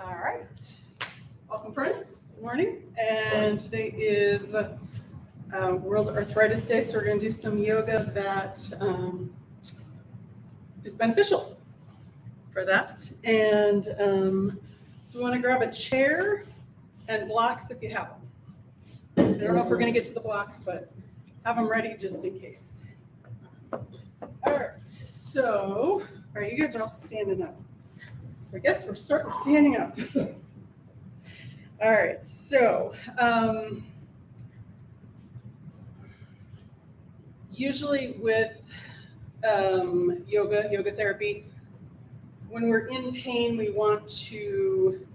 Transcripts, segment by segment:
All right. Welcome, friends. Good morning. And today is World Arthritis Day, so we're going to do some yoga that is beneficial for that. And so we want to grab a chair and blocks if you have them. I don't know if we're going to get to the blocks, but have them ready just in case. All right. So, all right, you guys are all standing up. So I guess we're starting standing up. All right, so usually with yoga therapy, when we're in pain, we want to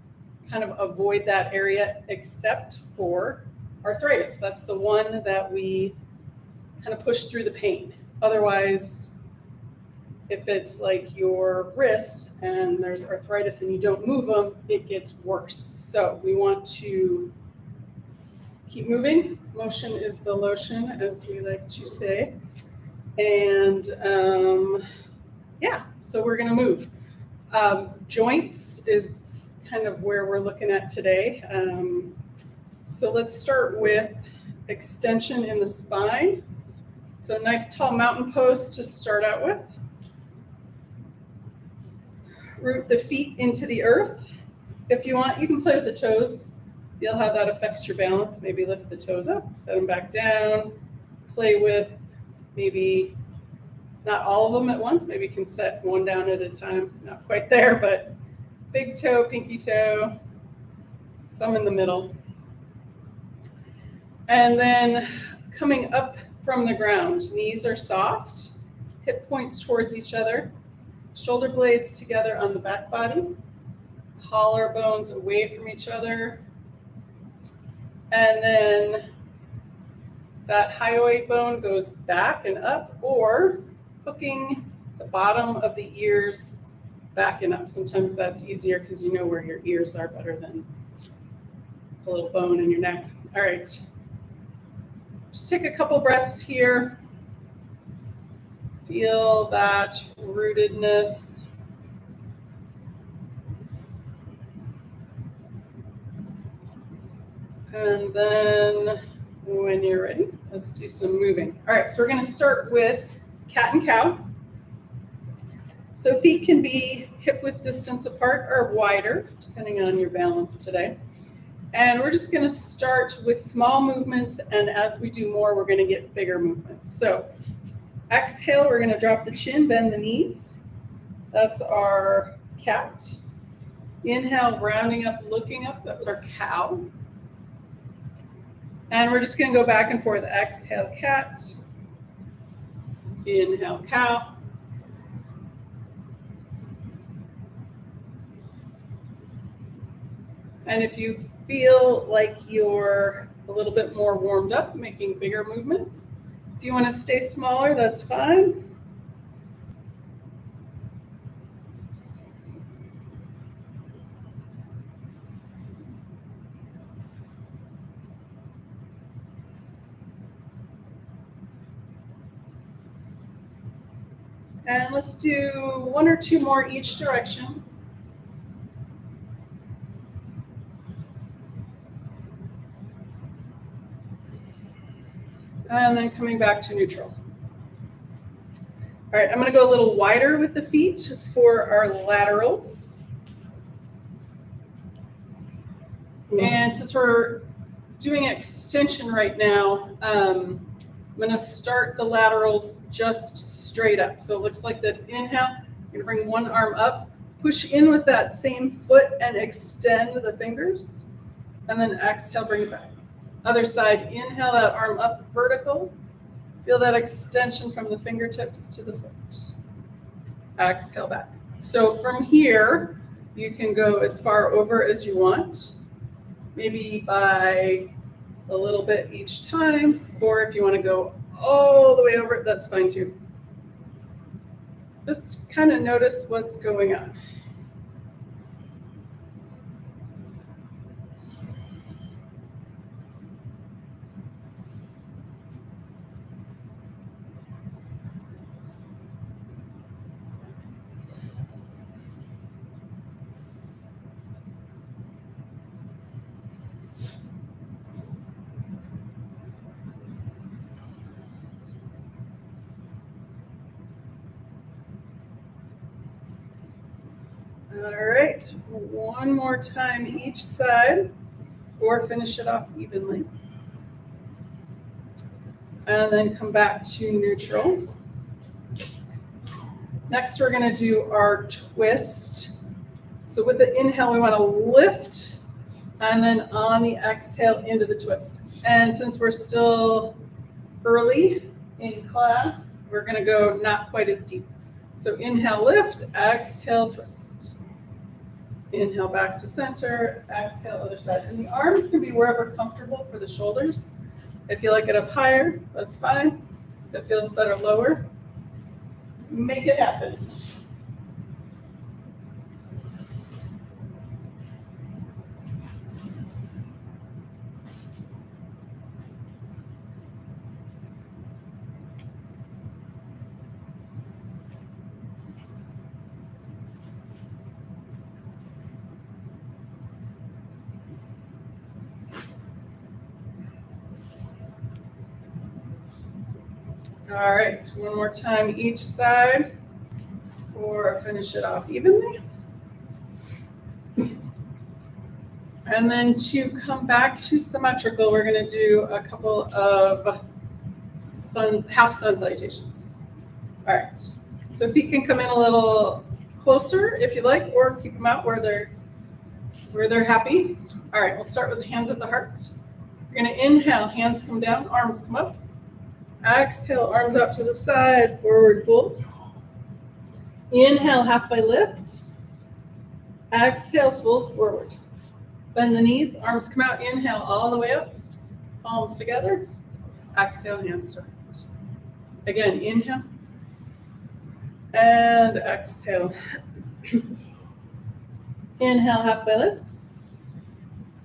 kind of avoid that area except for arthritis. That's the one that we kind of push through the pain. Otherwise, if it's like your wrist and there's arthritis and you don't move them, it gets worse. So we want to keep moving. Motion is the lotion, as we like to say. And so we're gonna move. Joints is kind of where we're looking at today. So let's start with extension in the spine. So nice tall mountain pose to start out with. Root the feet into the earth. If you want, you can play with the toes. Feel how that affects your balance. Maybe lift the toes up, set them back down. Play with maybe not all of them at once. Maybe you can set one down at a time. Not quite there, but big toe, pinky toe, some in the middle. And then coming up from the ground, knees are soft, hip points towards each other. Shoulder blades together on the back body, collarbones away from each other. And then that hyoid bone goes back and up, or hooking the bottom of the ears back and up. Sometimes that's easier because you know where your ears are better than a little bone in your neck. All right. Just take a couple breaths here. Feel that rootedness. And then when you're ready, let's do some moving. All right, so we're going to start with cat and cow. So feet can be hip width distance apart or wider, depending on your balance today. And we're just going to start with small movements, and as we do more, we're going to get bigger movements. So exhale, we're going to drop the chin, bend the knees. That's our cat. Inhale, rounding up, looking up. That's our cow. And we're just going to go back and forth. Exhale, cat. Inhale, cow. And if you feel like you're a little bit more warmed up, making bigger movements. If you want to stay smaller, that's fine. And let's do one or two more each direction. And then coming back to neutral. All right, I'm going to go a little wider with the feet for our laterals. And since we're doing extension right now, I'm going to start the laterals just straight up. So it looks like this. Inhale, you're going to bring one arm up, push in with that same foot and extend the fingers. And then exhale, bring it back. Other side, inhale that arm up vertical. Feel that extension from the fingertips to the foot. Exhale back. So from here, you can go as far over as you want, maybe by a little bit each time, or if you want to go all the way over, that's fine too. Just kind of notice what's going on. All right, one more time each side, or finish it off evenly. And then come back to neutral. Next, we're going to do our twist. So with the inhale, we want to lift, and then on the exhale into the twist. And since we're still early in class, we're going to go not quite as deep. So inhale, lift, exhale, twist. Inhale back to center, exhale, other side. And the arms can be wherever comfortable for the shoulders. If you like it up higher, that's fine. If it feels better lower, make it happen. All right, one more time each side, or finish it off evenly. And then to come back to symmetrical, we're going to do a couple of half sun salutations. All right, so feet can come in a little closer if you like, or keep them out where they're happy. All right, we'll start with the hands at the heart. You're going to inhale, hands come down, arms come up. Exhale, arms out to the side, forward fold. Inhale, halfway lift. Exhale, fold forward. Bend the knees, arms come out. Inhale, all the way up. Palms together. Exhale, hands to heart. Again, inhale. And exhale. Inhale, halfway lift.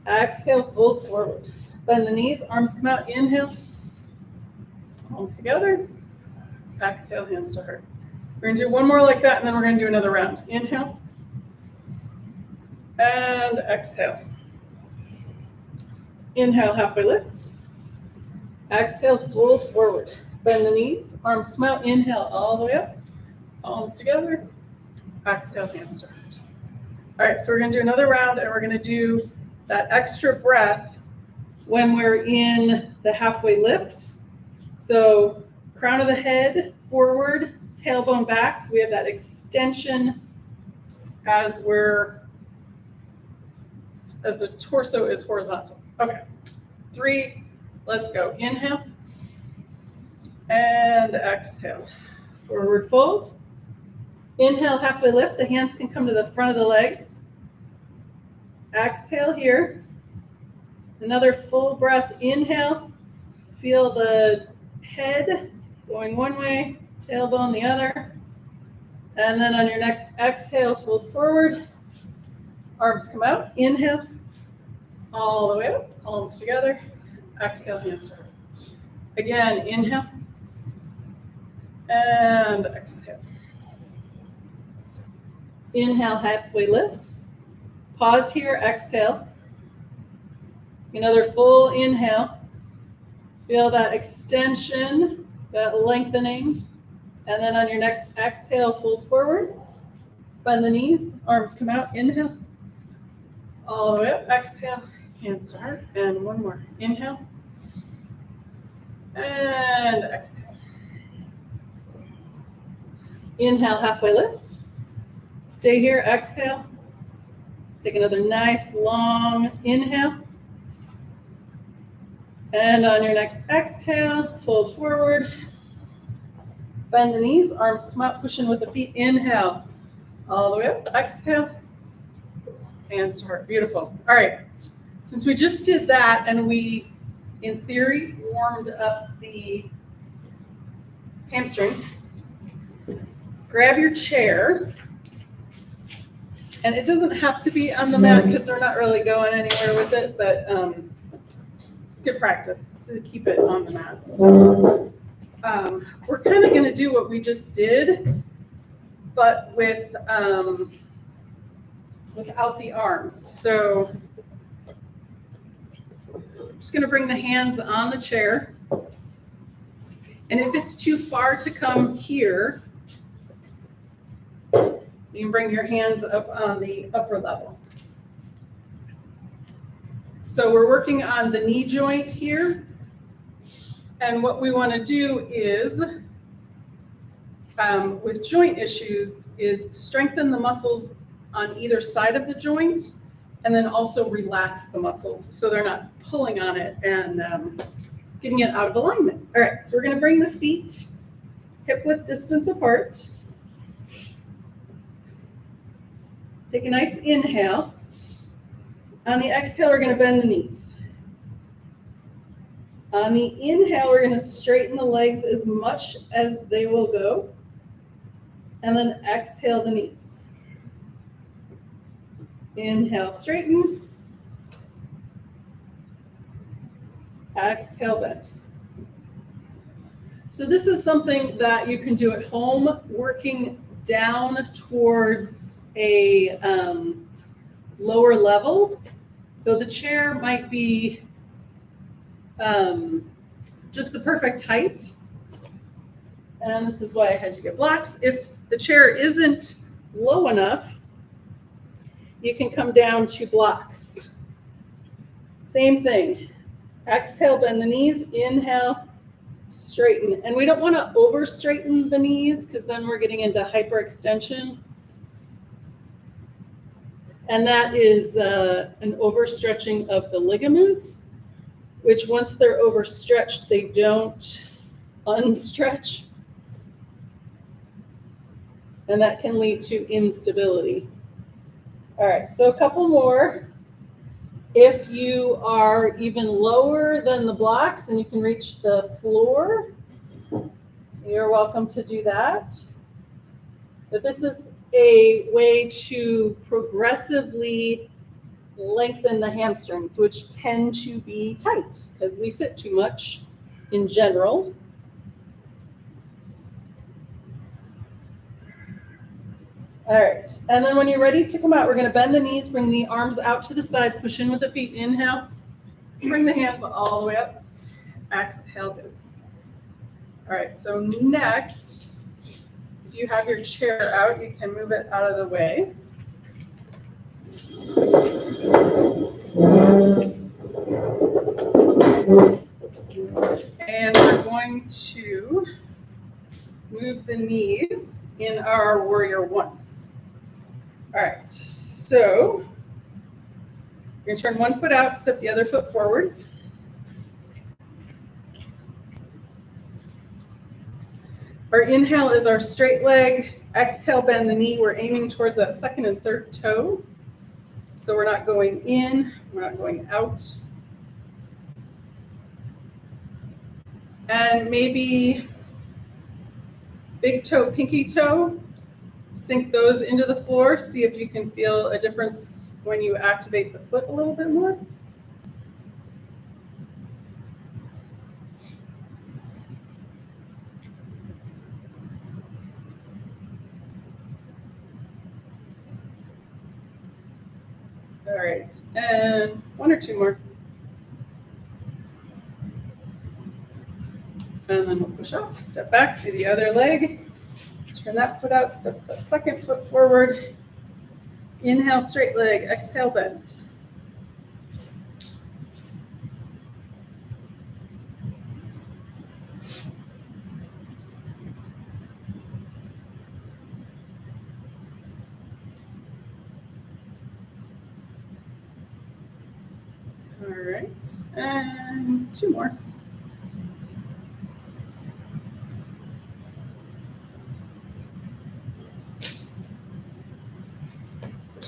Exhale, fold forward. Bend the knees, arms come out. Inhale. Palms together. Exhale, hands to heart. We're going to do one more like that, and then we're going to do another round. Inhale. And exhale. Inhale, halfway lift. Exhale, fold forward. Bend the knees, arms come out. Inhale, all the way up. Palms together. Exhale, hands to heart. All right, so we're going to do another round, and we're going to do that extra breath when we're in the halfway lift. So crown of the head forward, tailbone back. So we have that extension as the torso is horizontal. Okay, 3, let's go. Inhale and exhale. Forward fold. Inhale, halfway lift. The hands can come to the front of the legs. Exhale here. Another full breath. Inhale. Feel the head going one way, tailbone the other. And then on your next exhale, fold forward. Arms come out. Inhale. All the way up. Palms together. Exhale, hands to heart. Again, inhale. And exhale. Inhale, halfway lift. Pause here, exhale. Another full inhale. Feel that extension, that lengthening. And then on your next exhale, fold forward. Bend the knees, arms come out. Inhale. All the way up. Exhale, hands to heart. And one more. Inhale. And exhale. Inhale, halfway lift. Stay here, exhale. Take another nice long inhale. And on your next exhale, fold forward. Bend the knees, arms come up, push in with the feet. Inhale, all the way up. Exhale, hands to heart. Beautiful. All right. Since we just did that and we, in theory, warmed up the hamstrings, grab your chair. And it doesn't have to be on the mat because we're not really going anywhere with it, but it's good practice to keep it on the mat. So, we're kind of going to do what we just did, but with without the arms. So I'm just going to bring the hands on the chair. And if it's too far to come here, You can bring your hands up on the upper level. So we're working on the knee joint here. And what we want to do is, with joint issues, is strengthen the muscles on either side of the joint, and then also relax the muscles so they're not pulling on it and getting it out of alignment. All right, so we're going to bring the feet hip-width distance apart. Take a nice inhale. On the exhale, we're going to bend the knees. On the inhale, we're going to straighten the legs as much as they will go. And then exhale the knees. Inhale, straighten. Exhale, bend. So this is something that you can do at home, working down towards a lower level. So the chair might be just the perfect height. And this is why I had to get blocks. If the chair isn't low enough, you can come down to blocks. Same thing. Exhale, bend the knees. Inhale, straighten. And we don't want to over straighten the knees because then we're getting into hyperextension. And that is an overstretching of the ligaments, which once they're overstretched, they don't unstretch. And that can lead to instability. All right, so a couple more. If you are even lower than the blocks and you can reach the floor, you're welcome to do that. But this is a way to progressively lengthen the hamstrings, which tend to be tight because we sit too much in general. All right, and then when you're ready to come out, we're going to bend the knees, bring the arms out to the side, push in with the feet, inhale, bring the hands all the way up, exhale, down. All right, so next, if you have your chair out, you can move it out of the way. And we're going to move the knees in our warrior one. All right, so you're going to turn one foot out, step the other foot forward. Our inhale is our straight leg. Exhale, bend the knee. We're aiming towards that second and third toe. So we're not going in, we're not going out. And maybe big toe, pinky toe. Sink those into the floor. See if you can feel a difference when you activate the foot a little bit more. All right, and one or two more. And then we'll push off, step back, do the other leg. Turn that foot out, step the second foot forward. Inhale, straight leg, exhale, bend. All right, and two more.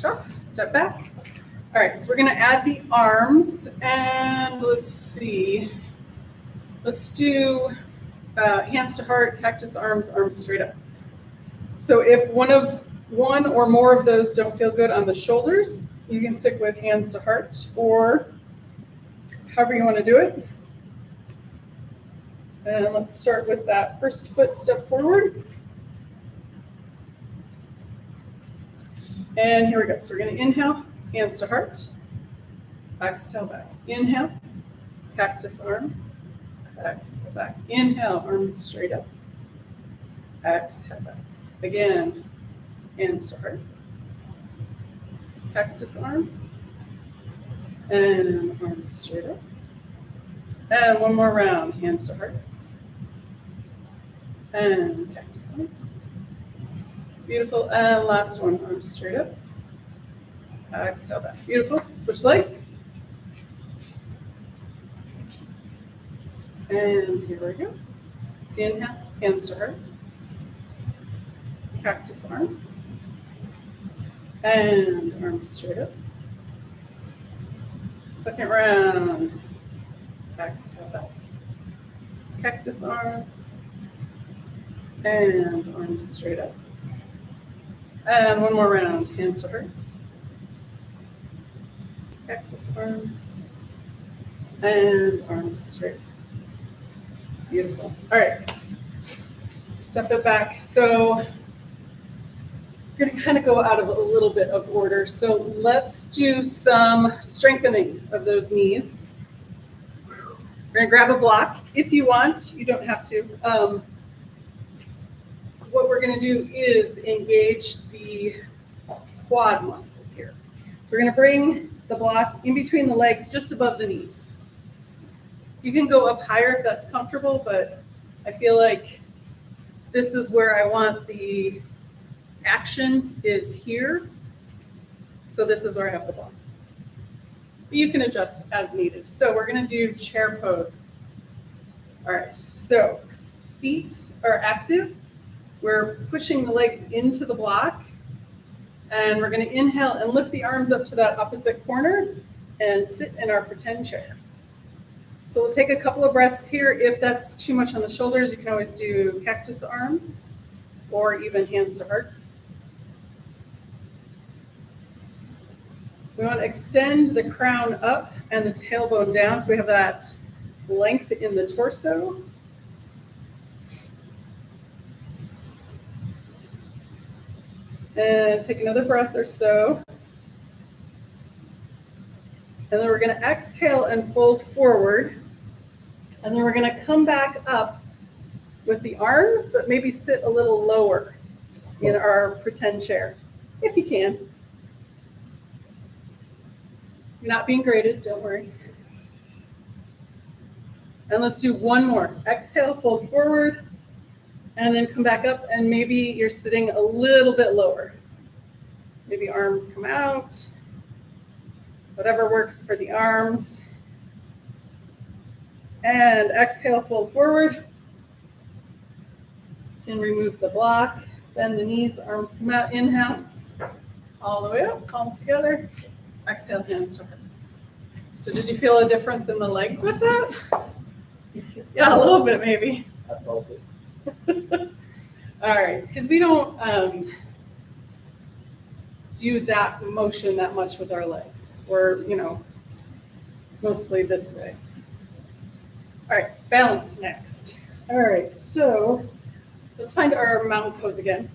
Off, step back. All right, so we're going to add the arms, and let's see. Let's do hands to heart, cactus arms, arms straight up. So if one or more of those don't feel good on the shoulders, you can stick with hands to heart or however you want to do it. And let's start with that first foot step forward. And here we go. So we're going to inhale, hands to heart. Exhale back. Inhale, cactus arms. Exhale back. Inhale, arms straight up. Exhale back. Again. hands to heart. Cactus arms. And arms straight up. And one more round, hands to heart. And cactus arms. Beautiful. And last one, arms straight up. Exhale back. Beautiful. Switch legs. And here we go. Inhale, hands to heart. Cactus arms. And arms straight up. Second round. Exhale back. Cactus arms. And arms straight up. And one more round. Hands to heart. Cactus arms. And arms straight. Beautiful. All right. Step it back. So we're going to kind of go out of a little bit of order. So let's do some strengthening of those knees. We're going to grab a block if you want. You don't have to. What we're going to do is engage the quad muscles here. So we're going to bring the block in between the legs, just above the knees. You can go up higher if that's comfortable, but I feel like this is where I want the action is here. So this is where I have the block. But you can adjust as needed. So we're going to do chair pose. All right, so feet are active. We're pushing the legs into the block. And we're going to inhale and lift the arms up to that opposite corner and sit in our pretend chair. So we'll take a couple of breaths here. If that's too much on the shoulders, you can always do cactus arms or even hands to heart. We want to extend the crown up and the tailbone down so we have that length in the torso. And take another breath or so. And then we're going to exhale and fold forward. And then we're going to come back up with the arms, but maybe sit a little lower in our pretend chair, if you can. You're not being graded, don't worry. And let's do one more. Exhale, fold forward, and then come back up, and maybe you're sitting a little bit lower. Maybe arms come out. Whatever works for the arms. And exhale, fold forward. And remove the block. Bend the knees, arms come out. Inhale, all the way up, palms together. Exhale, hands to heart. So did you feel a difference in the legs with that? Yeah, a little bit maybe. I felt it. All right, because we don't do that motion that much with our legs. We're, mostly this way. All right, balance next. All right, so let's find our mountain pose again.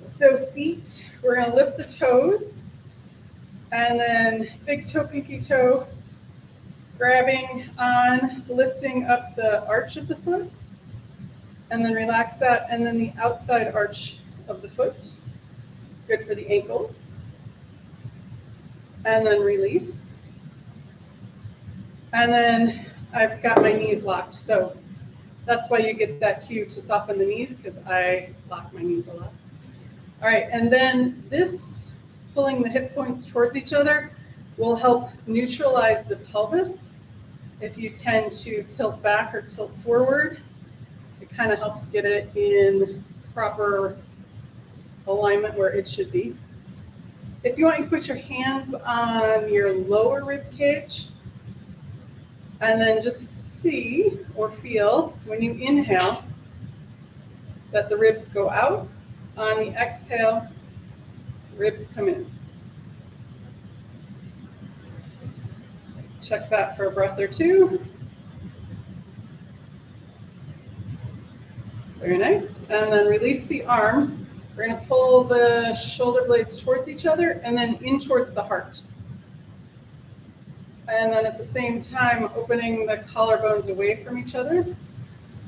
So feet, we're going to lift the toes, and then big toe, pinky toe, grabbing on, lifting up the arch of the foot, and then relax that, and then the outside arch of the foot. Good for the ankles. And then release. And then I've got my knees locked, so that's why you get that cue to soften the knees, because I lock my knees a lot. All right, and then this, pulling the hip points towards each other, will help neutralize the pelvis. If you tend to tilt back or tilt forward, it kind of helps get it in proper alignment where it should be. If you want, you can put your hands on your lower rib cage, and then just see or feel when you inhale that the ribs go out. On the exhale, ribs come in. Check that for a breath or two. Very nice. And then release the arms. We're going to pull the shoulder blades towards each other and then in towards the heart. And then at the same time, opening the collarbones away from each other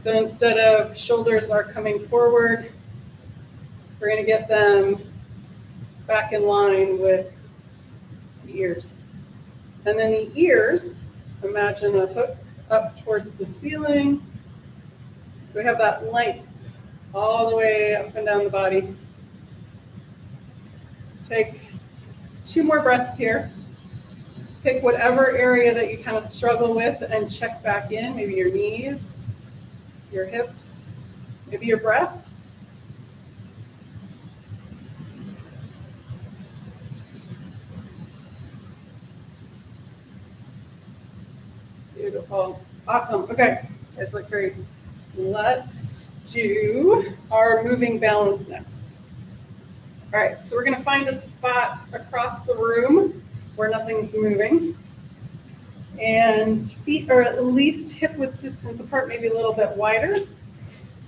So instead of shoulders are coming forward, we're going to get them back in line with the ears. And then the ears, imagine a hook up towards the ceiling. So we have that length all the way up and down the body. Take 2 more breaths here. Pick whatever area that you kind of struggle with and check back in, maybe your knees, your hips, maybe your breath. Beautiful. Awesome. Okay. Guys look great. Let's do our moving balance next. All right. So we're going to find a spot across the room where nothing's moving. And feet are at least hip width distance apart, maybe a little bit wider.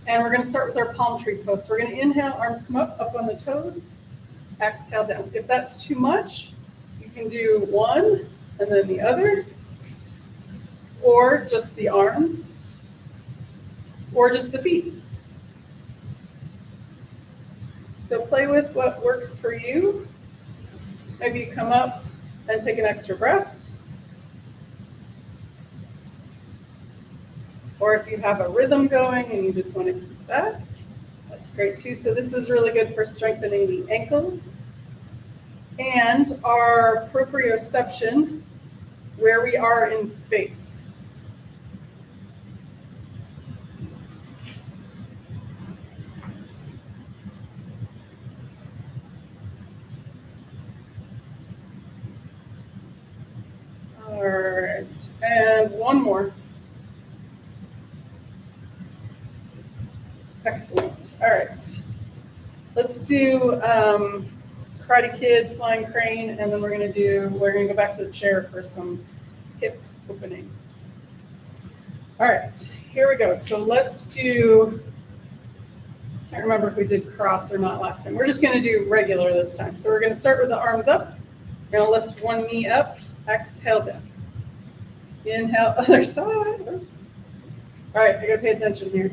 And we're going to start with our palm tree pose. So we're going to inhale, arms come up on the toes. Exhale down. If that's too much, you can do one and then the other, or just the arms, or just the feet. So play with what works for you. Maybe you come up and take an extra breath. Or if you have a rhythm going and you just want to keep that, that's great too. So this is really good for strengthening the ankles and our proprioception, where we are in space. All right, and one more. Excellent. All right. Let's do Karate Kid, Flying Crane, and then we're going to go back to the chair for some hip opening. All right, here we go. So let's do, can't remember if we did cross or not last time. We're just going to do regular this time. So we're going to start with the arms up. We're going to lift one knee up, exhale down. Inhale, other side. All right, I got to pay attention here.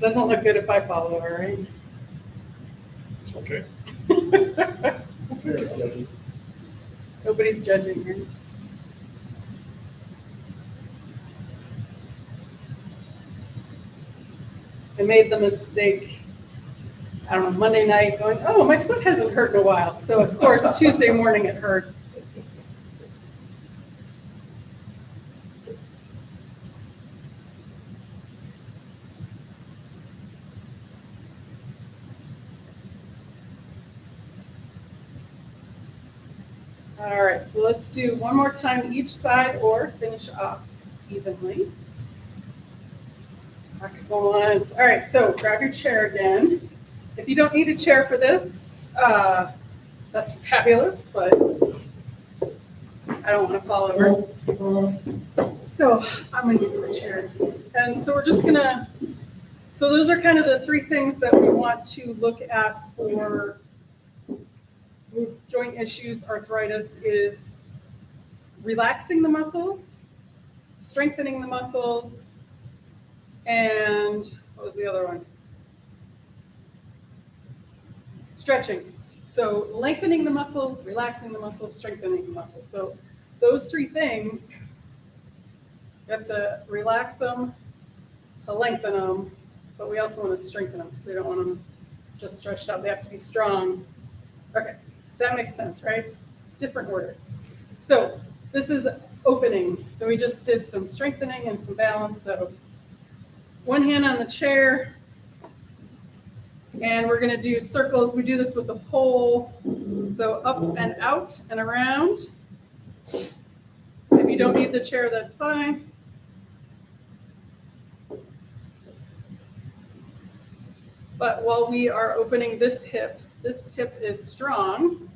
Doesn't look good if I follow her, right? Okay. Nobody's judging here. I made the mistake, I don't know, Monday night going, oh, my foot hasn't hurt in a while. So of course, Tuesday morning it hurt. All right, so let's do one more time each side or finish off evenly. Excellent. All right, so grab your chair again. If you don't need a chair for this, that's fabulous, but I don't want to fall over. So I'm going to use the chair. And so we're just going to, so those are kind of the 3 things that we want to look at for joint issues. Arthritis is relaxing the muscles, strengthening the muscles, and what was the other one? Stretching. So lengthening the muscles, relaxing the muscles, strengthening the muscles. So those 3 things, you have to relax them to lengthen them, but we also want to strengthen them. So we don't want them just stretched out. They have to be strong. Okay. That makes sense, right? Different order. So this is opening. So we just did some strengthening and some balance. So one hand on the chair, and we're going to do circles. We do this with the pole. So up and out and around. If you don't need the chair, that's fine. But while we are opening this hip is strong.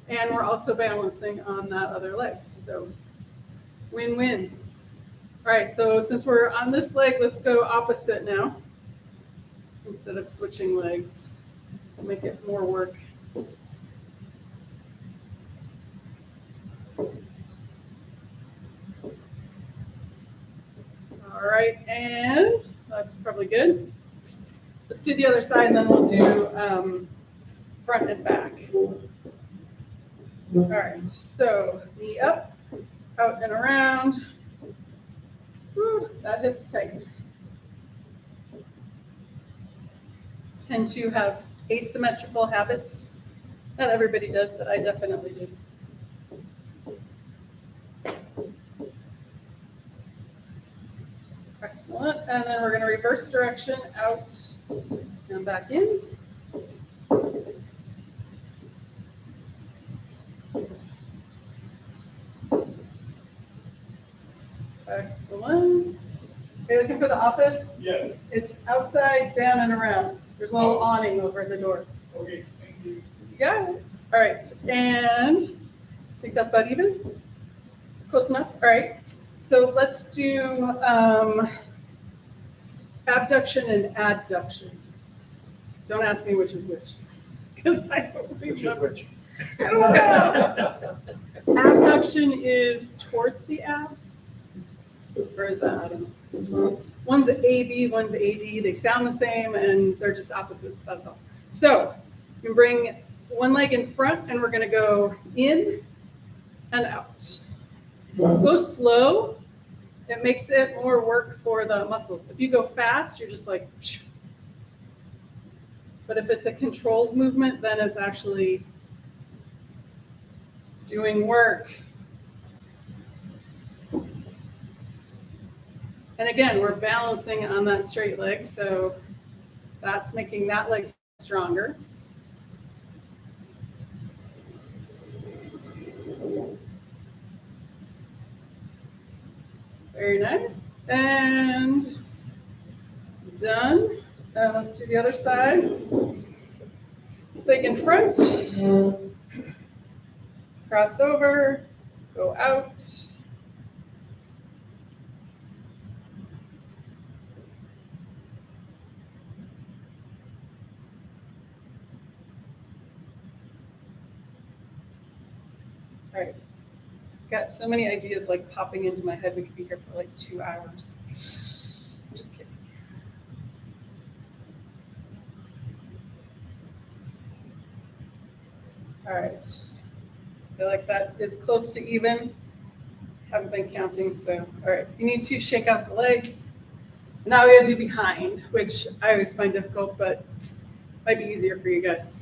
And we're also balancing on that other leg. So win-win. All right, so since we're on this leg, let's go opposite now. Instead of switching legs, we'll make it more work. All right, And that's probably good. Let's do the other side, and then we'll do front and back. All right, so knee up, out and around. Whew, that hip's tight. Tend to have asymmetrical habits. Not everybody does, but I definitely do. Excellent. And then we're going to reverse direction, out and back in. Excellent. Are you looking for the office? Yes. It's outside, down, and around. There's a little awning over the door. Okay, thank you. You got it. All right. And I think that's about even. Close enough. All right. So let's do abduction and adduction. Don't ask me which is which, because I don't Which is remember. which? I don't know. Abduction is towards the abs. Or is that? I don't know. One's AB, one's AD. They sound the same, and they're just opposites. That's all. So you can bring one leg in front, and we're going to go in and out. Go slow. It makes it more work for the muscles. If you go fast, you're just like, phew. But if it's a controlled movement, then it's actually doing work. And again, we're balancing on that straight leg, so that's making that leg stronger. Very nice. And done. Let's do the other side. Leg in front. Cross over. Go out. All right. Got so many ideas like popping into my head. We could be here for like 2 hours. Just kidding. All right. I feel like that is close to even. Haven't been counting, so all right. You need to shake out the legs. Now we gotta do behind, which I always find difficult, but might be easier for you guys.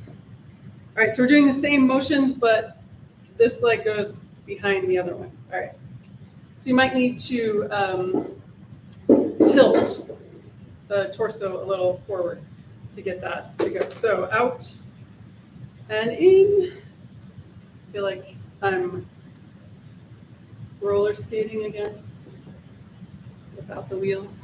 All right, so we're doing the same motions, but this leg goes behind the other one. All right. So you might need to tilt the torso a little forward to get that to go. So out and in. I feel like I'm roller skating again without the wheels.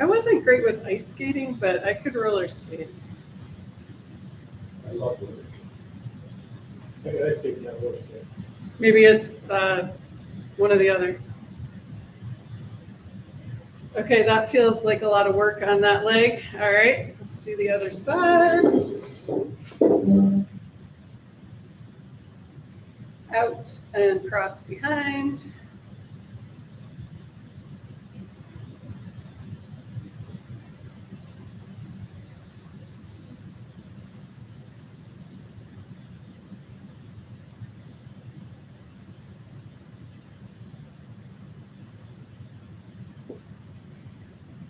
I wasn't great with ice skating, but I could roller skate. I love roller skating. I skate, not roller skating. Maybe it's one or the other. Okay, that feels like a lot of work on that leg. All right, let's do the other side. Out and cross behind.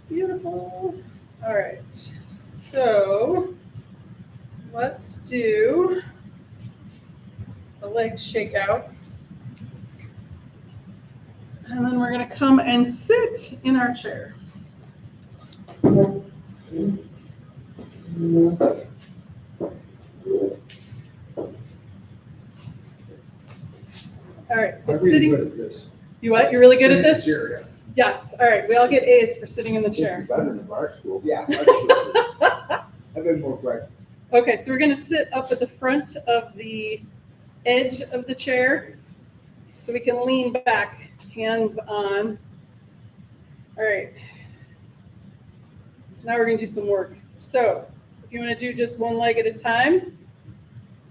Beautiful. All right, so let's do a leg shake out. And then we're going to come and sit in our chair. All right, so I'm really sitting. good at this. You what? You're really good at this? Sure, yeah. Yes. All right. We all get A's for sitting in the chair. Better than bar school. Yeah. I've been more practice. Okay, so we're going to sit up at the front of the edge of the chair so we can lean back, hands on. All right. So now we're going to do some work. So if you want to do just one leg at a time,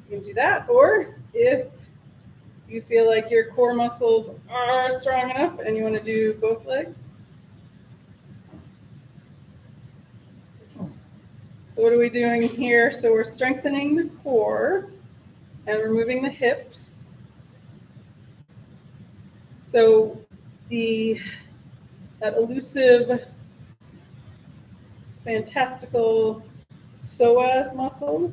you can do that. Or if You feel like your core muscles are strong enough and you want to do both legs. So what are we doing here? So we're strengthening the core and we're moving the hips. So that elusive, fantastical psoas muscle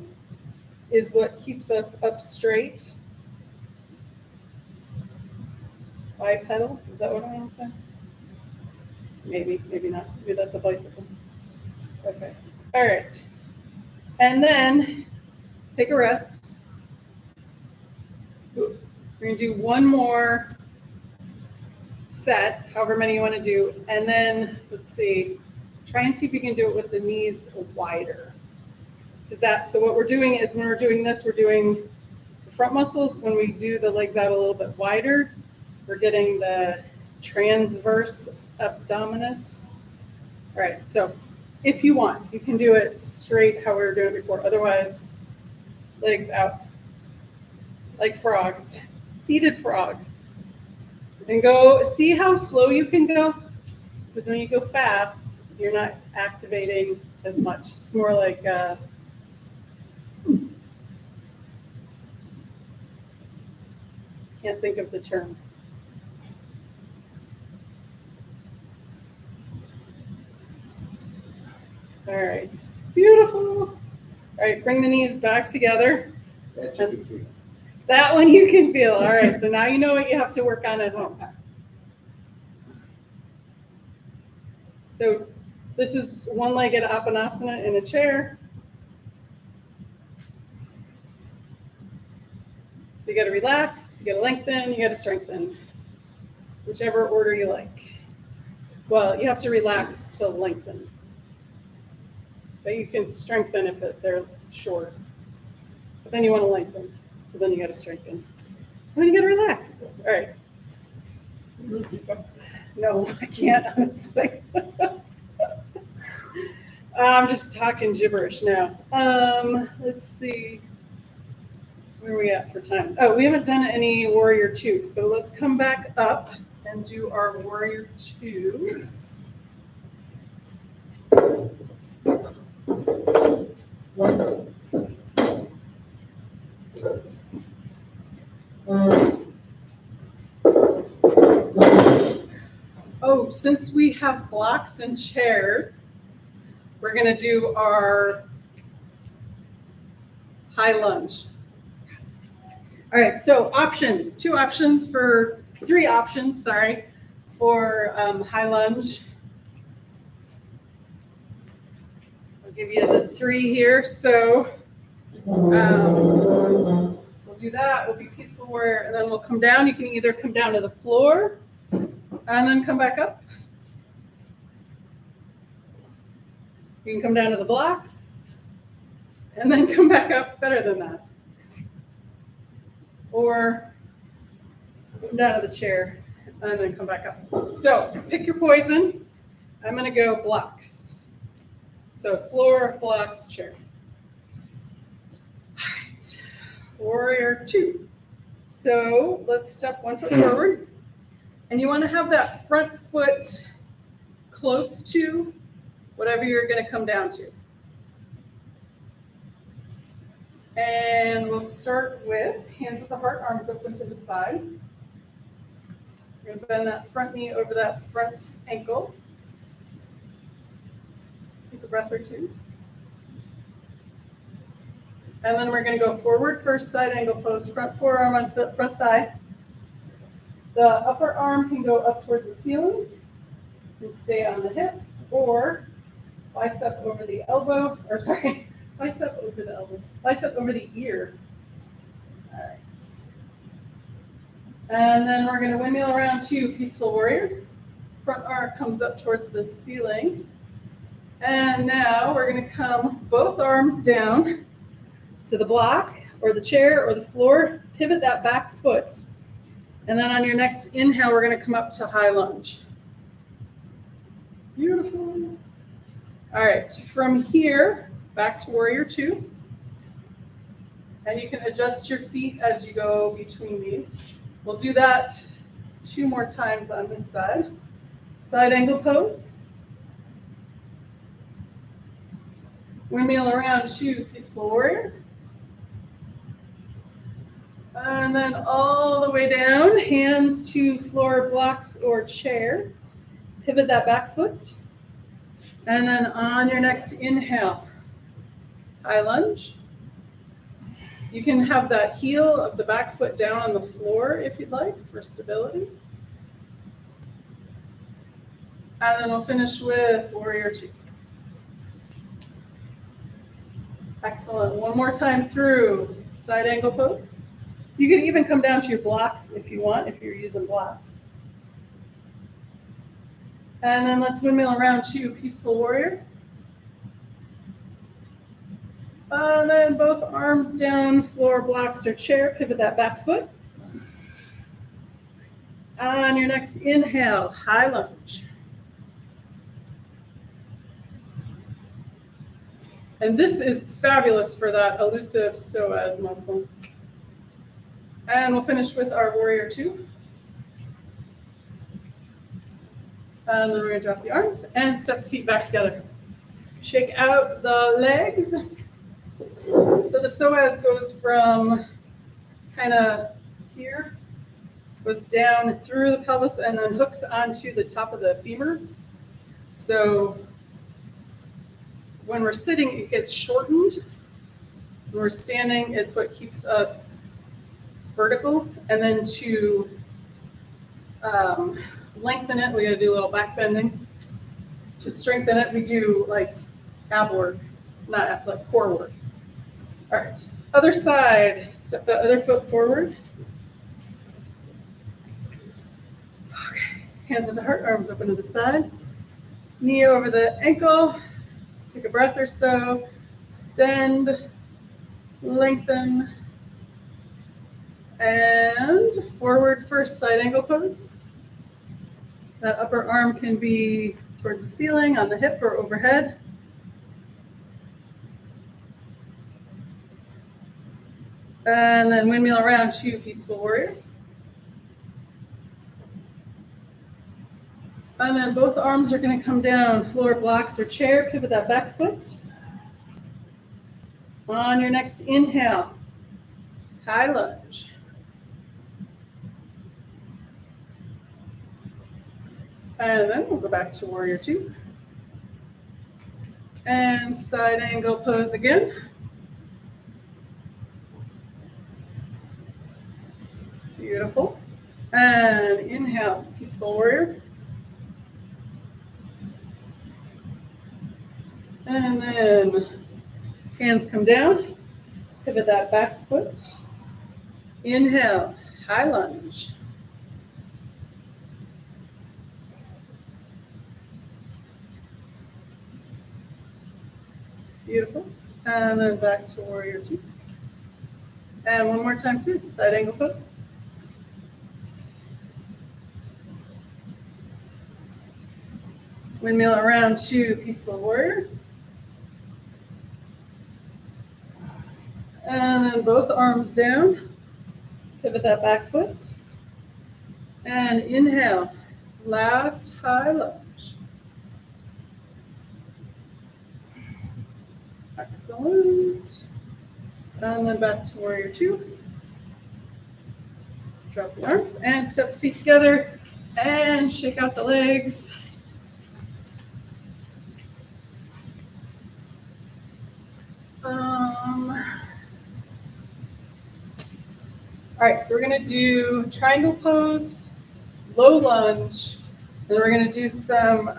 is what keeps us up straight. Bipedal, is that what I want to say? Maybe, maybe not. Maybe that's a bicycle. Okay. All right. And then take a rest. We're going to do one more set, however many you want to do. And then, let's see, try and see if you can do it with the knees wider. So what we're doing is when we're doing this, we're doing the front muscles. When we do the legs out a little bit wider, we're getting the transverse abdominis. All right, so if you want, you can do it straight how we were doing it before. Otherwise, legs out like frogs, seated frogs. And go, see how slow you can go? Because when you go fast, you're not activating as much. It's more like, can't think of the term. All right, beautiful. All right, bring the knees back together. That you can feel. That one you can feel. All right, so now you know what you have to work on at home. So this is one-legged Apanasana in a chair. So you got to relax, you got to lengthen, you got to strengthen, whichever order you like. Well, you have to relax to lengthen, but you can strengthen if they're short. But then you want to lengthen, so then you got to strengthen. And then you got to relax. All right. No, I can't, honestly. I'm just talking gibberish now. Let's see. Where are we at for time? Oh, we haven't done any Warrior 2. So let's come back up and do our Warrior 2. Oh, since we have blocks and chairs, we're going to do our high lunge. Yes. All right, so options, three options, for high lunge. I'll give you the three here. So we'll do that. We'll be peaceful warrior, and then we'll come down. You can either come down to the floor and then come back up. You can come down to the blocks and then come back up. Better than that. Or come down to the chair and then come back up. So pick your poison. I'm going to go blocks. So floor, blocks, chair. All right. Warrior 2. So let's step 1 foot forward. And you want to have that front foot close to whatever you're going to come down to. And we'll start with hands at the heart, arms open to the side. You're going to bend that front knee over that front ankle. Take a breath or two. And then we're going to go forward, first side angle pose, front forearm onto the front thigh. The upper arm can go up towards the ceiling and stay on the hip, or bicep over the elbow, bicep over the elbow, bicep over the ear. All right. And then we're going to windmill around to peaceful warrior. Front arm comes up towards the ceiling. And now we're going to come both arms down to the block or the chair or the floor. Pivot that back foot. And then on your next inhale, we're going to come up to high lunge. Beautiful. All right, so from here, back to Warrior 2. And you can adjust your feet as you go between these. We'll do that 2 more times on this side. Side angle pose. Windmill around to peaceful warrior. And then all the way down, hands to floor, blocks, or chair. Pivot that back foot. And then on your next inhale, high lunge. You can have that heel of the back foot down on the floor if you'd like for stability. And then we'll finish with warrior 2. Excellent. One more time through side angle pose. You can even come down to your blocks if you want, if you're using blocks. And then let's windmill around to peaceful warrior. And then both arms down, floor, blocks, or chair. Pivot that back foot. On your next inhale, high lunge. And this is fabulous for that elusive psoas muscle. And we'll finish with our warrior 2. And then we're going to drop the arms and step the feet back together. Shake out the legs. So the psoas goes from kind of here, goes down through the pelvis and then hooks onto the top of the femur. So when we're sitting, it gets shortened. When we're standing, it's what keeps us vertical. And then to lengthen it, we got to do a little back bending. To strengthen it, we do like ab work, not like core work. All right, other side, step the other foot forward. Okay, hands at the heart, arms open to the side. Knee over the ankle. Take a breath or so. Extend, lengthen, and forward first side angle pose. That upper arm can be towards the ceiling, on the hip, or overhead. And then windmill around to peaceful warrior. And then both arms are going to come down, floor, blocks, or chair. Pivot that back foot. On your next inhale, high lunge. And then we'll go back to warrior 2. And side angle pose again. Beautiful. And inhale, peaceful warrior. And then hands come down. Pivot that back foot. Inhale, high lunge. Beautiful. And then back to warrior 2. And one more time through side angle pose. Windmill around to peaceful warrior. And then both arms down. Pivot that back foot. And inhale, last high lunge. Excellent. And then back to warrior 2. Drop the arms and step the feet together and shake out the legs. All right, so we're going to do triangle pose, low lunge, and then we're going to do some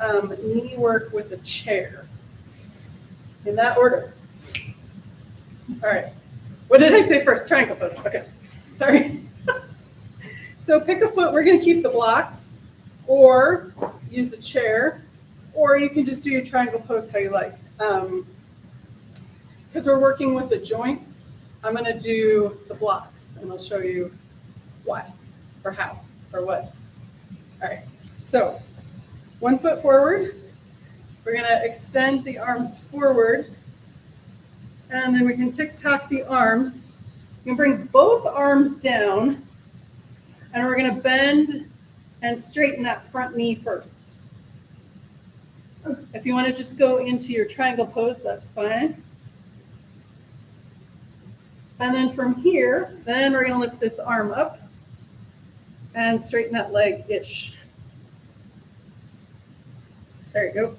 knee work with a chair. In that order. All right. What did I say first? Triangle pose. Okay. Sorry. So pick a foot. We're going to keep the blocks or use a chair, or you can just do your triangle pose how you like. Because we're working with the joints, I'm going to do the blocks, and I'll show you why or how or what. All right. So one foot forward. We're going to extend the arms forward, and then we can tick-tock the arms. You can bring both arms down And we're going to bend and straighten that front knee first. If you want to just go into your triangle pose, that's fine. And then from here, then we're going to lift this arm up and straighten that leg-ish. There you go.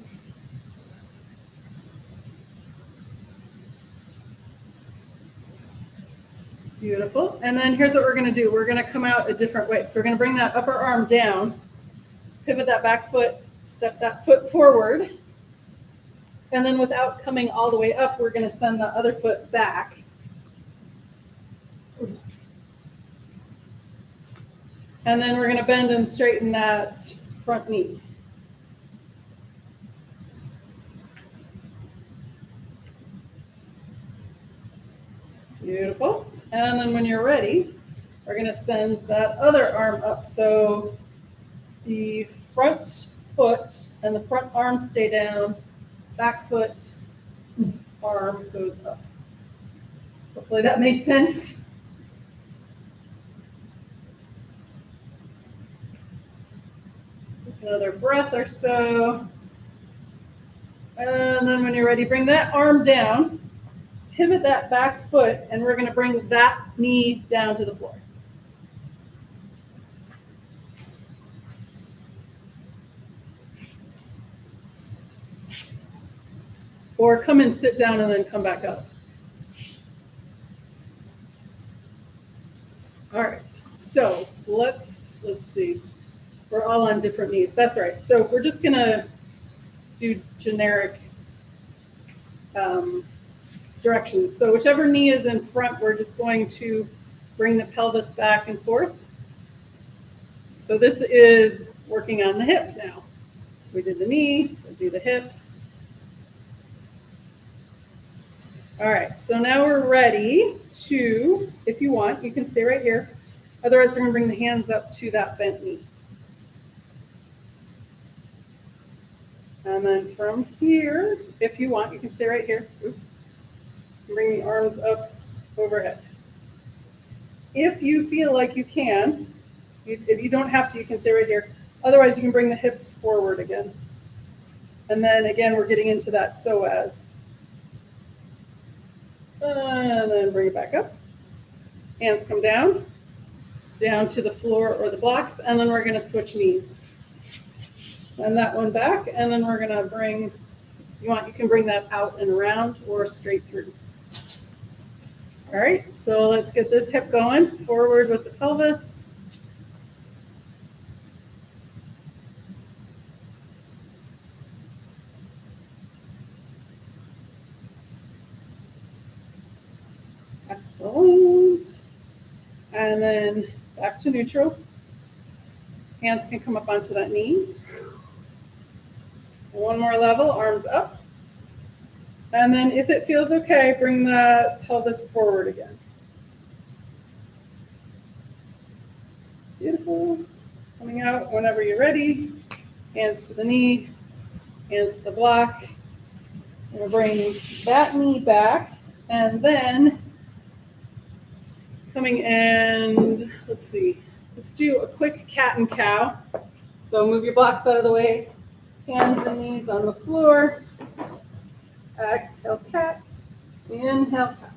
Beautiful. And then here's what we're going to do. We're going to come out a different way. So we're going to bring that upper arm down, pivot that back foot, step that foot forward. And then without coming all the way up, we're going to send the other foot back. And then we're going to bend and straighten that front knee. Beautiful. And then when you're ready, we're going to send that other arm up. So the front foot and the front arm stay down, back foot, arm goes up. Hopefully that made sense. Take another breath or so. And then when you're ready, bring that arm down, pivot that back foot, and we're going to bring that knee down to the floor. Or come and sit down and then come back up. All right, so let's see. We're all on different knees. That's right. So we're just gonna do generic directions. So whichever knee is in front, we're just going to bring the pelvis back and forth. So this is working on the hip now. So we did the knee, we'll do the hip. All right, so now we're ready to, if you want, you can stay right here. Otherwise, we're gonna bring the hands up to that bent knee. And then from here, if you want, you can stay right here. Oops. Bring the arms up overhead. If you feel like you can, if you don't have to, you can stay right here. Otherwise, you can bring the hips forward again. And then again, we're getting into that psoas. And then bring it back up. Hands come down to the floor or the blocks, and then we're going to switch knees. Send that one back, and then we're going to bring, if you want, you can bring that out and around or straight through. All right, so let's get this hip going. Forward with the pelvis. Excellent. And then back to neutral. Hands can come up onto that knee. One more level, arms up. And then if it feels okay, bring the pelvis forward again. Beautiful. Coming out whenever you're ready. Hands to the knee, hands to the block. And we'll bring that knee back. And then coming and let's see. Let's do a quick cat and cow. So move your blocks out of the way. Hands and knees on the floor. Exhale, cat. Inhale, cow.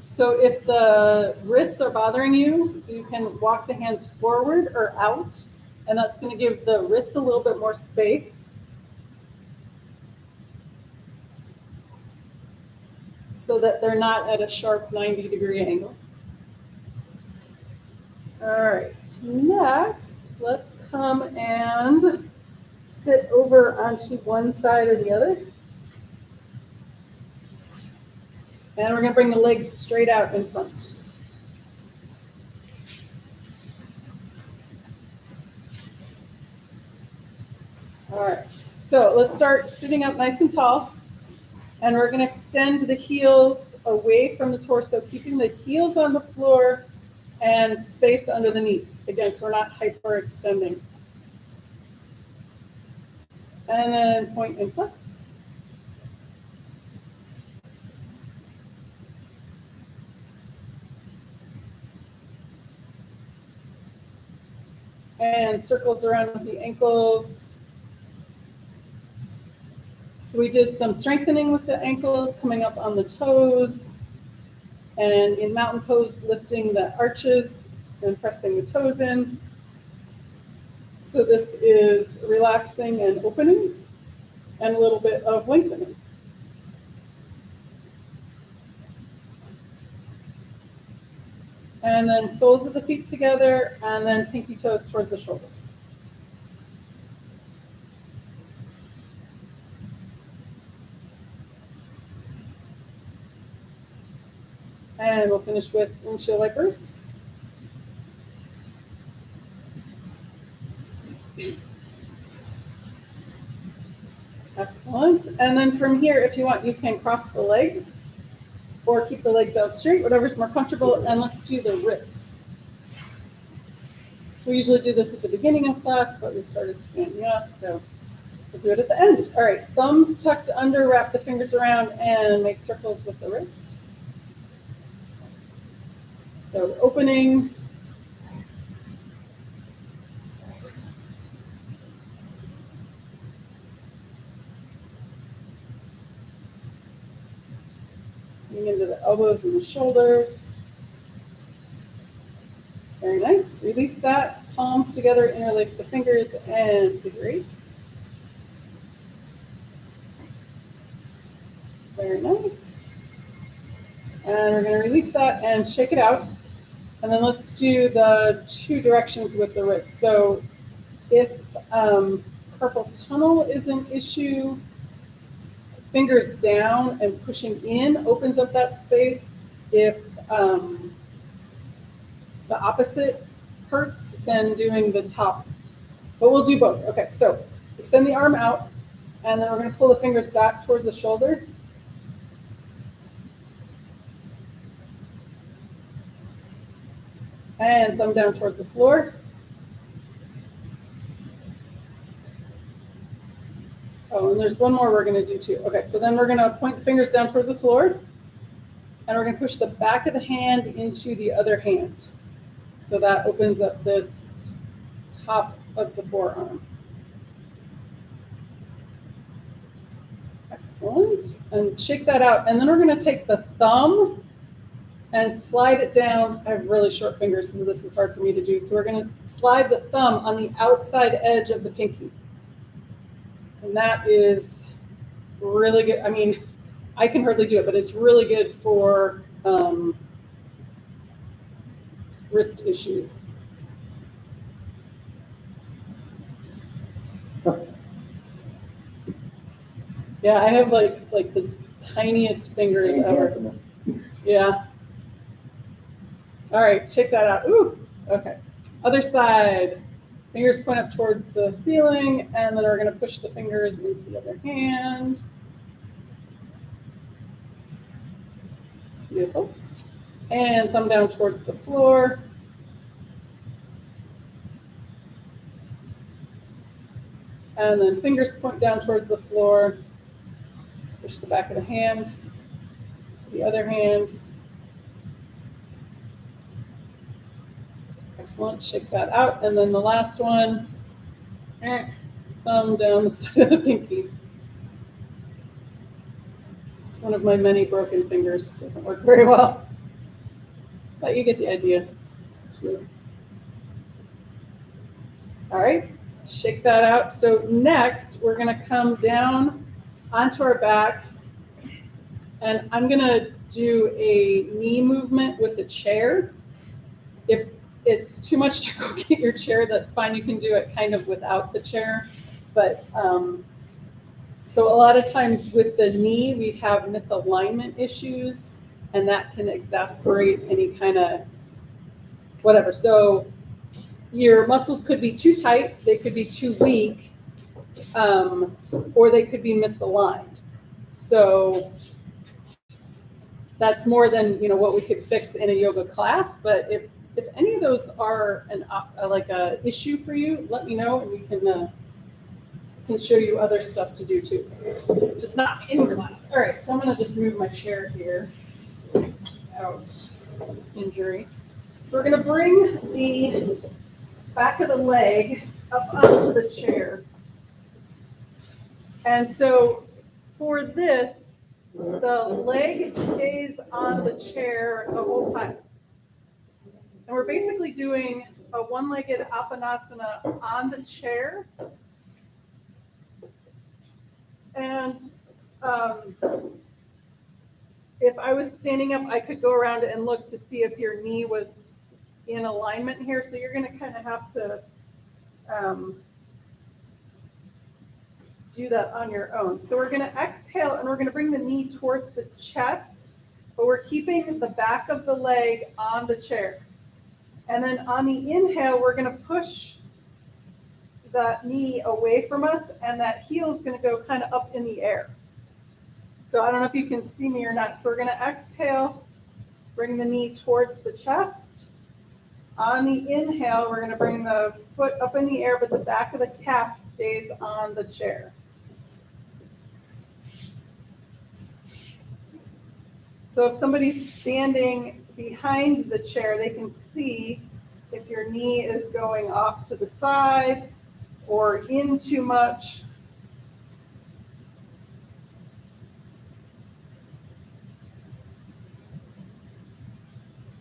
So if the wrists are bothering you, you can walk the hands forward or out, and that's going to give the wrists a little bit more space. So that they're not at a sharp 90-degree angle. All right, next, let's come and sit over onto one side or the other. And we're going to bring the legs straight out in front. All right, so let's start sitting up nice and tall. And we're going to extend the heels away from the torso, keeping the heels on the floor and space under the knees. Again, so we're not hyperextending. And then point and flex. and circles around with the ankles. So we did some strengthening with the ankles, coming up on the toes, and in mountain pose, lifting the arches and pressing the toes in. So this is relaxing and opening, and a little bit of lengthening. And then soles of the feet together, and then pinky toes towards the shoulders. And we'll finish with windshield wipers. Excellent. And then from here, if you want, you can cross the legs or keep the legs out straight, whatever's more comfortable. And let's do the wrists. So we usually do this at the beginning of class, but we started standing up, so we'll do it at the end. All right, thumbs tucked under, wrap the fingers around, and make circles with the wrists. So opening. Into the elbows and the shoulders. Very nice. Release that. Palms together, interlace the fingers, and figure eights. Very nice. And we're going to release that and shake it out. And then let's do the two directions with the wrist. So if carpal tunnel is an issue, fingers down and pushing in opens up that space. If the opposite hurts, then doing the top. But we'll do both. Okay, so extend the arm out, and then we're going to pull the fingers back towards the shoulder. And thumb down towards the floor. Oh, and there's one more we're going to do too. Okay, so then we're going to point the fingers down towards the floor, and we're going to push the back of the hand into the other hand. So that opens up this top of the forearm. Excellent. And shake that out. And then we're going to take the thumb and slide it down. I have really short fingers, so this is hard for me to do. So we're going to slide the thumb on the outside edge of the pinky. And that is really good. I mean, I can hardly do it, but it's really good for wrist issues. Yeah, I have like the tiniest fingers ever. Yeah. All right, check that out. Ooh, okay. Other side. Fingers point up towards the ceiling, and then we're going to push the fingers into the other hand. Beautiful. And thumb down towards the floor. And then fingers point down towards the floor. Push the back of the hand to the other hand. Excellent. Shake that out. And then the last one, thumb down the side of the pinky. It's one of my many broken fingers. It doesn't work very well, but you get the idea. All right, shake that out. So next, we're going to come down onto our back, and I'm going to do a knee movement with the chair. If it's too much to go get your chair, that's fine. You can do it kind of without the chair. But so a lot of times with the knee, we have misalignment issues, and that can exacerbate any kind of whatever. So your muscles could be too tight, they could be too weak, or they could be misaligned. So that's more than what we could fix in a yoga class. But if any of those are like a issue for you, let me know, and we can show you other stuff to do too. Just not in class. All right, so I'm going to just move my chair here. Ouch, injury. So we're going to bring the back of the leg up onto the chair. And so for this, the leg stays on the chair the whole time. And we're basically doing a one-legged apanasana on the chair. And if I was standing up, I could go around and look to see if your knee was in alignment here. So you're going to kind of have to do that on your own. So we're going to exhale and we're going to bring the knee towards the chest, but we're keeping the back of the leg on the chair. And then on the inhale, we're going to push that knee away from us, and that heel is going to go kind of up in the air. So I don't know if you can see me or not. So we're going to exhale, bring the knee towards the chest. On the inhale, we're going to bring the foot up in the air, but the back of the calf stays on the chair. So if somebody's standing behind the chair, they can see if your knee is going off to the side or in too much.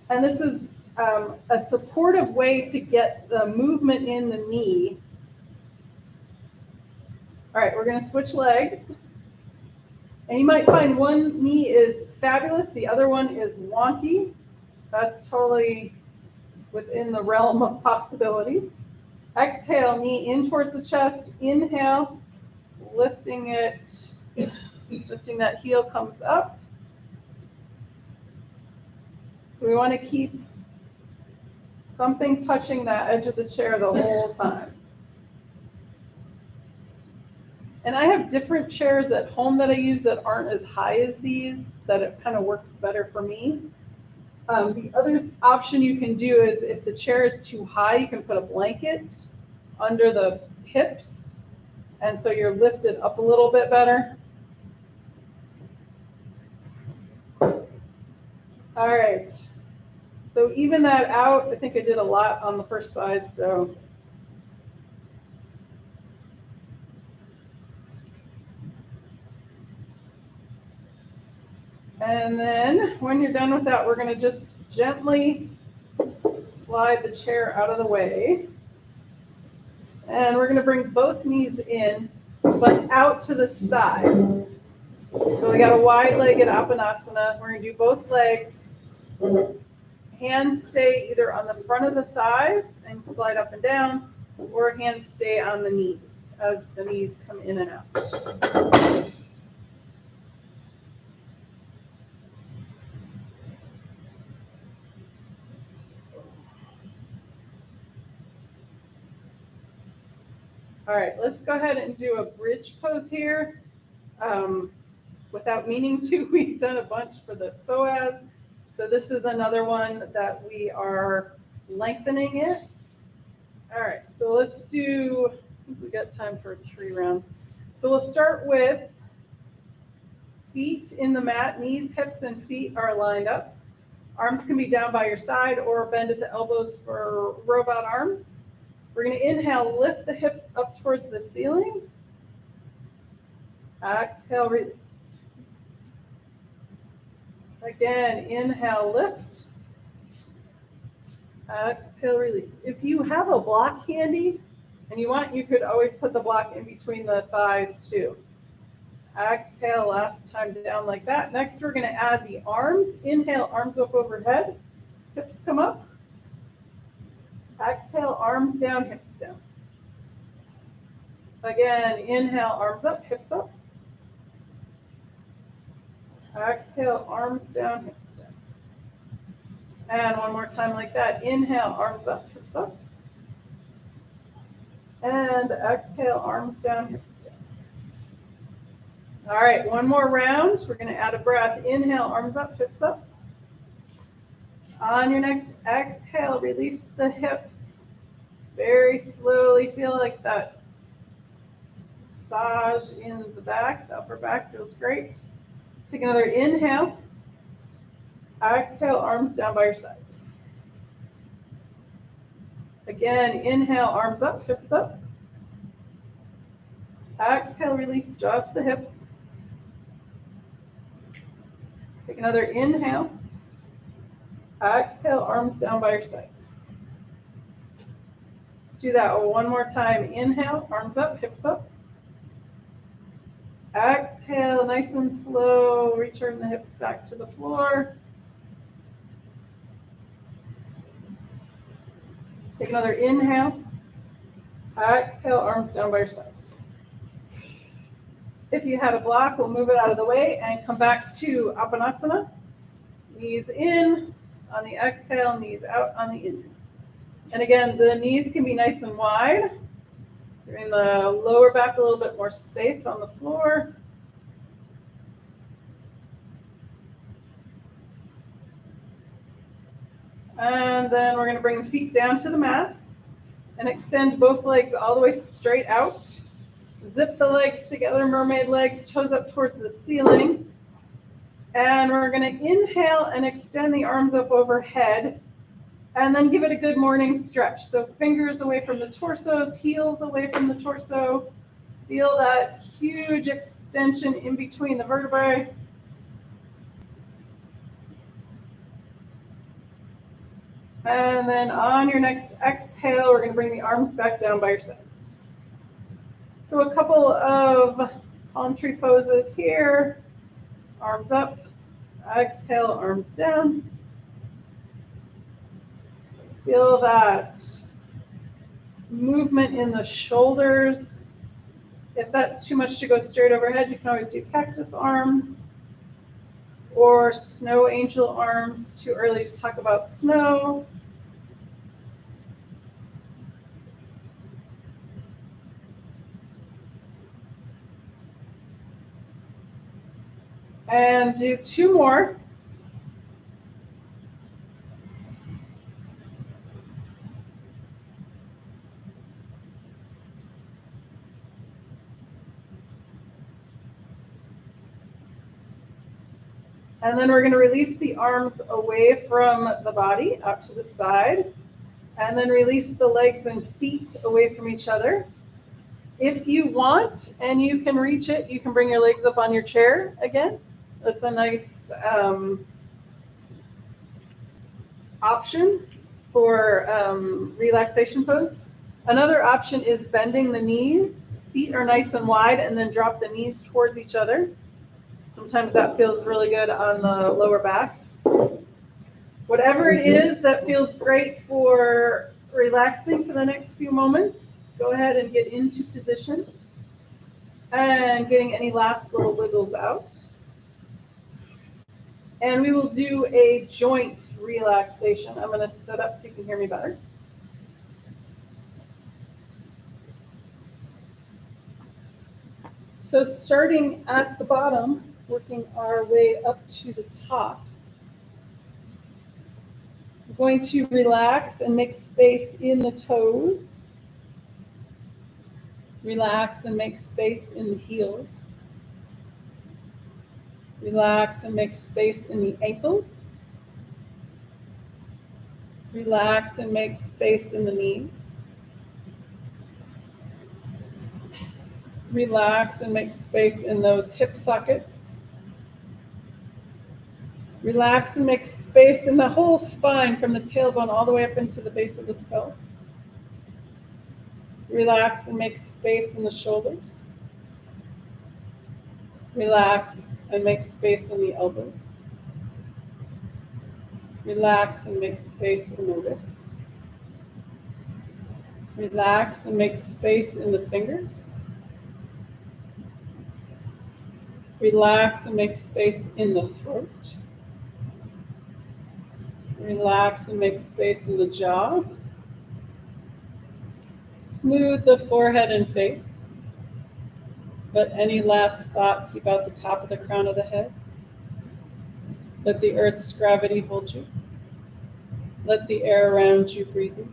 And this is a supportive way to get the movement in the knee. All right, we're going to switch legs. And you might find one knee is fabulous, the other one is wonky. That's totally within the realm of possibilities. Exhale, knee in towards the chest. Inhale, lifting it, lifting that heel comes up. So we want to keep something touching that edge of the chair the whole time. And I have different chairs at home that I use that aren't as high as these, that it kind of works better for me. The other option you can do is if the chair is too high, you can put a blanket under the hips, and so you're lifted up a little bit better. All right, so even that out. I think I did a lot on the first side, so. And then when you're done with that, we're going to just gently slide the chair out of the way. And we're going to bring both knees in, but out to the sides. So we got a wide-legged apanasana. We're going to do both legs. Hands stay either on the front of the thighs and slide up and down, or hands stay on the knees as the knees come in and out. All right, let's go ahead and do a bridge pose here. Without meaning to, we've done a bunch for the psoas. So this is another one that we are lengthening it. All right, so let's do, I think we got time for 3 rounds. So we'll start with feet in the mat, knees, hips, and feet are lined up. Arms can be down by your side or bend at the elbows for robot arms. We're going to inhale, lift the hips up towards the ceiling. Exhale, release. Again, inhale, lift. Exhale, release. If you have a block handy and you want, you could always put the block in between the thighs too. Exhale, last time down like that. Next, we're going to add the arms. Inhale, arms up overhead. Hips come up. Exhale, arms down, hips down. Again, inhale, arms up, hips up. Exhale, arms down, hips down. And one more time like that. Inhale, arms up, hips up. And exhale, arms down, hips down. All right, one more round. We're going to add a breath. Inhale, arms up, hips up. On your next exhale, release the hips. Very slowly, feel like that massage in the back. The upper back feels great. Take another inhale. Exhale, arms down by your sides. Again, inhale, arms up, hips up. Exhale, release just the hips. Take another inhale. Exhale, arms down by your sides. Let's do that one more time. Inhale, arms up, hips up. Exhale, nice and slow. Return the hips back to the floor. Take another inhale. Exhale, arms down by your sides. If you had a block, we'll move it out of the way and come back to Apanasana. Knees in on the exhale, knees out on the inhale. And again, the knees can be nice and wide. Giving the lower back a little bit more space on the floor. And then we're going to bring the feet down to the mat and extend both legs all the way straight out. Zip the legs together, mermaid legs, toes up towards the ceiling. And we're going to inhale and extend the arms up overhead. And then give it a good morning stretch. So fingers away from the torsos, heels away from the torso. Feel that huge extension in between the vertebrae. And then on your next exhale, we're going to bring the arms back down by your sides. So a couple of palm tree poses here. Arms up. Exhale, arms down. Feel that movement in the shoulders. If that's too much to go straight overhead, you can always do cactus arms or snow angel arms. Too early to talk about snow. And do two more. And then we're going to release the arms away from the body, out to the side. And then release the legs and feet away from each other. If you want, and you can reach it, you can bring your legs up on your chair again. That's a nice option for relaxation pose. Another option is bending the knees. Feet are nice and wide, and then drop the knees towards each other. Sometimes that feels really good on the lower back. Whatever it is that feels great for relaxing for the next few moments, go ahead and get into position and getting any last little wiggles out. And we will do a joint relaxation. I'm going to sit up so you can hear me better. So starting at the bottom, working our way up to the top. We're going to relax and make space in the toes. Relax and make space in the heels. Relax and make space in the ankles. Relax and make space in the knees. Relax and make space in those hip sockets. Relax and make space in the whole spine from the tailbone all the way up into the base of the skull. Relax and make space in the shoulders. Relax and make space in the elbows. Relax and make space in the wrists. Relax and make space in the fingers. Relax and make space in the throat. Relax and make space in the jaw. Smooth the forehead and face. Let any last thoughts about the top of the crown of the head. Let the earth's gravity hold you. Let the air around you breathe you.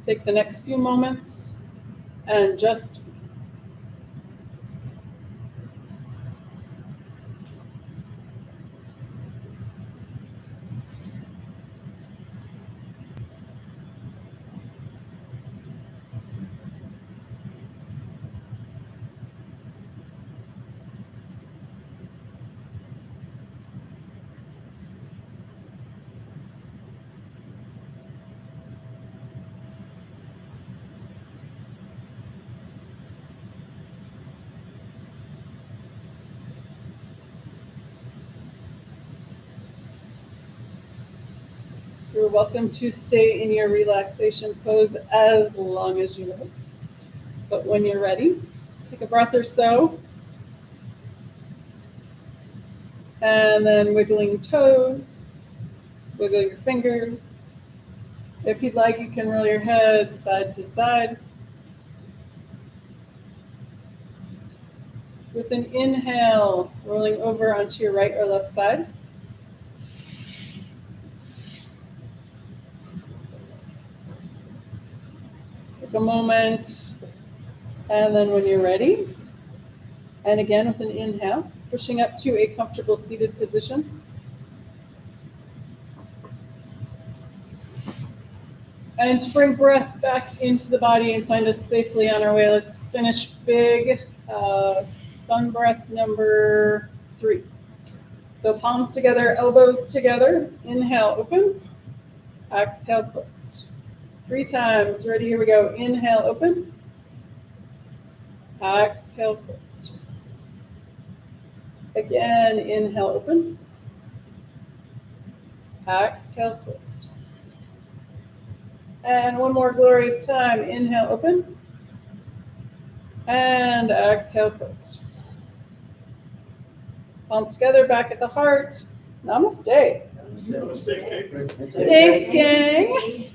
Take the next few moments and just You're welcome to stay in your relaxation pose as long as you like. But when you're ready, take a breath or so. And then wiggling toes, wiggle your fingers. If you'd like, you can roll your head side to side. With an inhale, rolling over onto your right or left side. Take a moment, and then when you're ready, and again with an inhale, pushing up to a comfortable seated position. And to bring breath back into the body and find us safely on our way, let's finish big sun breath number 3. So palms together, elbows together. Inhale, open. Exhale, closed. 3 times. Ready? Here we go. Inhale, open. Exhale, closed. Again, inhale, open. Exhale, closed. And one more glorious time. Inhale, open. And exhale, closed. Palms together, back at the heart. Namaste. Namaste, Kate. Thanks, gang.